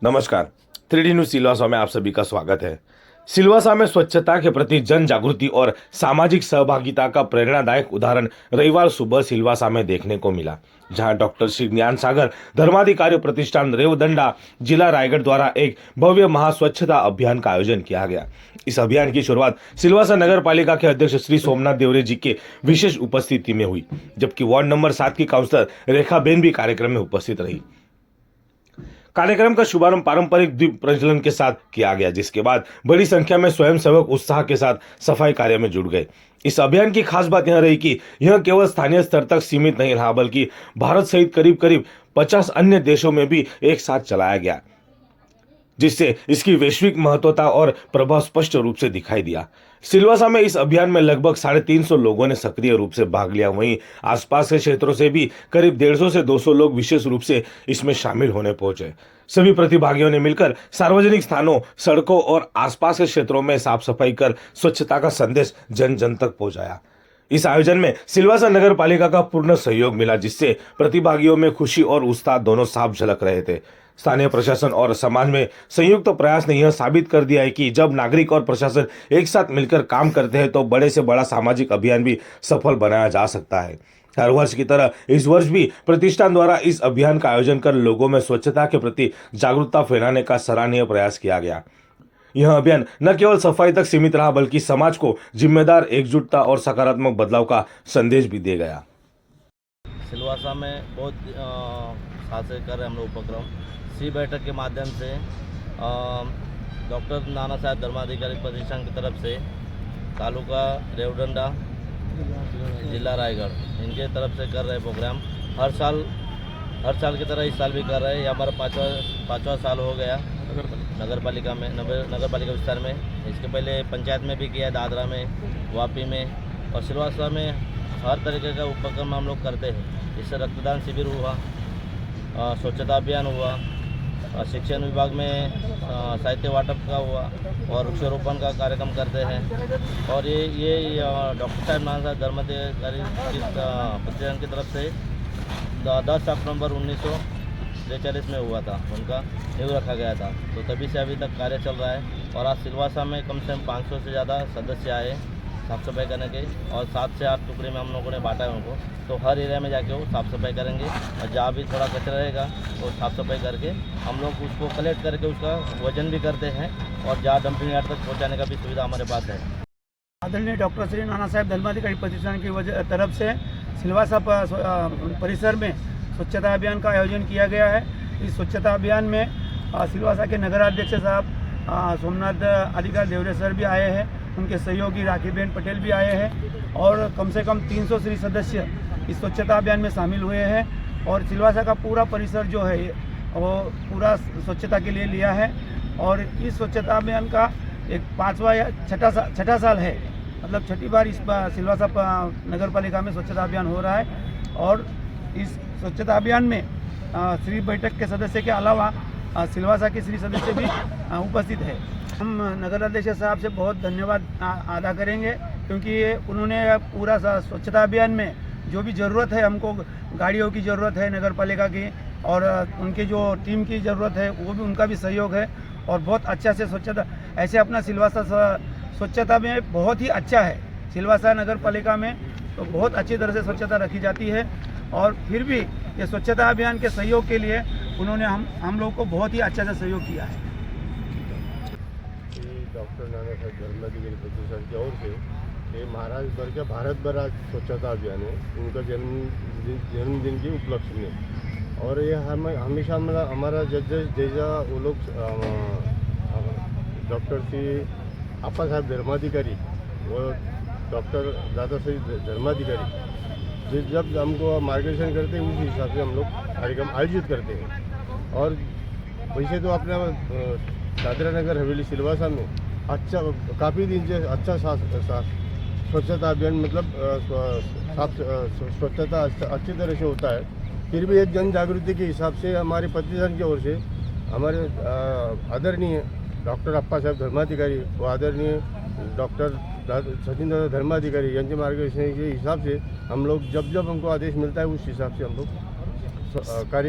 नमस्कार। 3D news Silvassa में आप सभी का स्वागत है। सिलवासा में स्वच्छता के प्रति जन जागृति और सामाजिक सहभागिता का प्रेरणादायक उदाहरण रविवार सुबह सिलवासा में देखने को मिला, जहां डॉक्टर श्री ज्ञान सागर धर्माधिकारी प्रतिष्ठान रेवदंडा जिला रायगढ़ द्वारा एक भव्य महास्वच्छता अभियान का आयोजन किया गया। इस अभियान की शुरुआत सिलवासा नगर पालिका के अध्यक्ष श्री सोमनाथ देवरे जी के विशेष उपस्थिति में हुई, जबकि वार्ड नंबर 7 की काउंसलर रेखा बेन भी कार्यक्रम में उपस्थित रही। कार्यक्रम का शुभारंभ पारंपरिक दीप प्रज्वलन के साथ किया गया, जिसके बाद बड़ी संख्या में स्वयंसेवक उत्साह के साथ सफाई कार्य में जुट गए। इस अभियान की खास बात यह रही कि यह केवल स्थानीय स्तर तक सीमित नहीं रहा, बल्कि भारत सहित करीब करीब 50 अन्य देशों में भी एक साथ चलाया गया, जिससे इसकी वैश्विक महत्वता और प्रभाव स्पष्ट रूप से दिखाई दिया। सिलवासा में इस अभियान में लगभग 350 लोगों ने सक्रिय रूप से भाग लिया। वहीं आसपास के क्षेत्रों से भी करीब 150 से 200 लोग विशेष रूप से इसमें शामिल होने पहुंचे। सभी प्रतिभागियों ने मिलकर सार्वजनिक स्थानों, सड़कों और आसपास के क्षेत्रों में साफ सफाई कर स्वच्छता का संदेश जन जन तक पहुंचाया। इस आयोजन में सिलवासा नगर पालिका का पूर्ण सहयोग मिला, जिससे प्रतिभागियों में खुशी और उत्साह दोनों साफ झलक रहे थे। स्थानीय प्रशासन और समाज में संयुक्त प्रयास ने यह साबित कर दिया है कि जब नागरिक और प्रशासन एक साथ मिलकर काम करते हैं तो बड़े से बड़ा सामाजिक अभियान भी सफल बनाया जा सकता है। हर वर्ष की तरह इस वर्ष भी प्रतिष्ठान द्वारा इस अभियान का आयोजन कर लोगों में स्वच्छता के प्रति जागरूकता फैलाने का सराहनीय प्रयास किया गया। यह अभियान न केवल सफाई तक सीमित रहा, बल्कि समाज को जिम्मेदार, एकजुटता और सकारात्मक बदलाव का संदेश भी दे गया। सिलवासा में बहुत साथ से कर रहे हम लोग उपक्रम सी बैठक के माध्यम से डॉक्टर नाना साहब धर्माधिकारी प्रतिष्ठान की तरफ से तालुका रेवदंडा जिला रायगढ़ इनके तरफ से कर रहे प्रोग्राम हर साल की तरह इस साल भी कर रहे हैं। ये हमारा पाँचवा साल हो गया नगर पालिका में, नगर पालिका विस्तार में। इसके पहले पंचायत में भी किया, दादरा में, वापी में और सिलवासा में हर तरीके का उपक्रम हम लोग करते हैं। इससे रक्तदान शिविर हुआ, स्वच्छता अभियान हुआ, शिक्षण विभाग में साहित्य वाटप का हुआ और वृक्षारोपण का कार्यक्रम करते हैं। और ये डॉक्टर साहब नाना साहब धर्माधिकारी प्रतिष्ठान की तरफ से 10 अक्टूबर 1943 में हुआ था, उनका नींव रखा गया था। तो तभी से अभी तक कार्य चल रहा है। और आज सिलवासा में कम से कम 500 से ज़्यादा सदस्य आए साफ़ सफाई करने के, और 7 से 8 टुकड़े में हम लोगों ने बांटा है उनको। तो हर एरिया में जाके वो साफ़ सफाई करेंगे और जहाँ भी थोड़ा कचरा रहेगा वो साफ़ सफाई करके हम लोग उसको कलेक्ट करके उसका वजन भी करते हैं और जहाँ डंपिंग यार्ड तक पहुँचाने का भी सुविधा हमारे पास है। आदरणीय डॉक्टर श्री नाना साहब धर्माधिकारी प्रतिष्ठान की तरफ से सिलवासा परिसर में स्वच्छता अभियान का आयोजन किया गया है। इस स्वच्छता अभियान में सिलवासा के नगराध्यक्ष साहब सोमनाथ अधिकारी देवरे सर भी आए हैं, उनके सहयोगी राखी बेन पटेल भी आए हैं और कम से कम 300 श्री सदस्य इस स्वच्छता अभियान में शामिल हुए हैं। और सिलवासा का पूरा परिसर जो है वो पूरा स्वच्छता के लिए लिया है। और इस स्वच्छता अभियान का एक 5वां या छठा साल है, मतलब छठी बार इस सिलवासा नगर पालिका में स्वच्छता अभियान हो रहा है। और इस स्वच्छता अभियान में श्री बैठक के सदस्य के अलावा सिलवासा के श्री सदस्य भी उपस्थित है। हम नगराध्यक्ष साहब से बहुत धन्यवाद अदा करेंगे, क्योंकि उन्होंने पूरा स्वच्छता अभियान में जो भी ज़रूरत है, हमको गाड़ियों की ज़रूरत है नगर पालिका की, और उनके जो टीम की ज़रूरत है वो भी, उनका भी सहयोग है। और बहुत अच्छा से स्वच्छता, ऐसे अपना सिलवासा स्वच्छता में बहुत ही अच्छा है। सिलवासा नगर पालिका में तो बहुत अच्छी तरह से स्वच्छता रखी जाती है। और फिर भी ये स्वच्छता अभियान के सहयोग के लिए उन्होंने हम लोग को बहुत ही अच्छा से सहयोग किया है। डॉक्टर नाना साहब धर्माधिकारी प्रतिष्ठान की ओर से ये महाराष्ट्र भर का भारत भर आज स्वच्छता अभियान है, उनका जन्मदिन के उपलक्ष्य में। और ये हमेशा हमारा जैसा वो लोग डॉक्टर श्री अप्पा साहब धर्माधिकारी, वो डॉक्टर दादा साहब धर्माधिकारी जब हमको मार्गदर्शन करते हैं, उस हिसाब से हम लोग कार्यक्रम आयोजित करते हैं। और वैसे तो अपना दादरा नगर हवेली सिलवासा में अच्छा काफ़ी दिन से अच्छा स्वच्छता अभियान, मतलब स्वच्छता अच्छी तरह से होता है। फिर भी एक जन जागृति के हिसाब से हमारे प्रतिष्ठान की ओर से हमारे आदरणीय डॉक्टर अप्पा साहब धर्माधिकारी व आदरणीय डॉक्टर सचिन दादा धर्माधिकारी यांचे मार्गदर्शन के हिसाब से हम लोग जब हमको आदेश मिलता है उस हिसाब से हम लोग कार्य